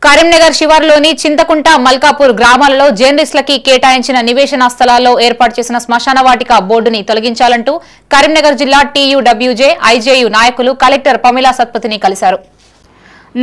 కరీంనగర్ శివారులోని చింతకుంట మల్కాపూర్ గ్రామాలలో జర్నలిస్టులకి కేటాయించిన నివేశన స్థలాల్లో ఏర్పాటు చేసిన శ్మశాన వాటిక బోర్డుని తొలగించాలంటూ కరీంనగర్ జిల్లా టీయూడబ్ల్యూజే ఐజేయు నాయకులు కలెక్టర్ పమిలా సత్పతిని కలిశారు.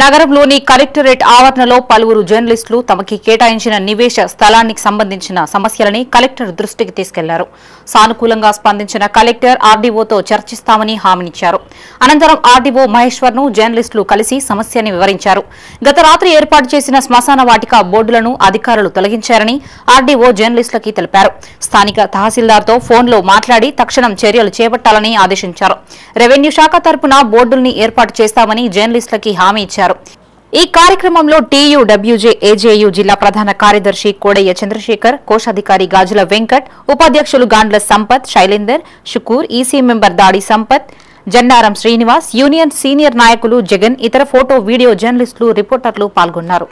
నగరంలోని కలెక్టరేట్ ఆవరణలో పలువురు జర్నలిస్టులు తమకి కేటాయించిన నివేశ స్థలానికి సంబంధించిన సమస్యలని కలెక్టర్ దృష్టికి తీసుకెళ్లారు. సానుకూలంగా స్పందించిన కలెక్టర్ ఆర్డీఓతో చర్చిస్తామని హామీనిచ్చారు. అనంతరం ఆర్డీఓ మహేశ్వర్ ను జర్నలిస్టులు కలిసి సమస్యని వివరించారు. గత రాత్రి ఏర్పాటు చేసిన శ్మశాన వాటిక బోర్డులను అధికారులు తొలగించారని ఆర్డీఓ జర్నలిస్టులకి తెలిపారు. స్థానిక తహసీల్దార్తో ఫోన్లో మాట్లాడి తక్షణం చర్యలు చేపట్టాలని ఆదేశించారు. రెవెన్యూ శాఖ తరపున బోర్డుల్ని ఏర్పాటు చేస్తామని జర్నలిస్టులకి హామీ ఇచ్చారు. ఈ కార్యక్రమంలో టీయూడబ్ల్యూజే ఏజేయు జిల్లా ప్రధాన కార్యదర్శి కోడయ్య చంద్రశేఖర్, కోశాధికారి గాజుల వెంకట్, ఉపాధ్యక్షులు గాండ్ల సంపత్, శైలేందర్, షుకూర్, ఈసీ మెంబర్ దాడి సంపత్, జన్నారం శ్రీనివాస్, యూనియన్ సీనియర్ నాయకులు జగన్, ఇతర ఫోటో వీడియో జర్నలిస్టులు, రిపోర్టర్లు పాల్గొన్నారు.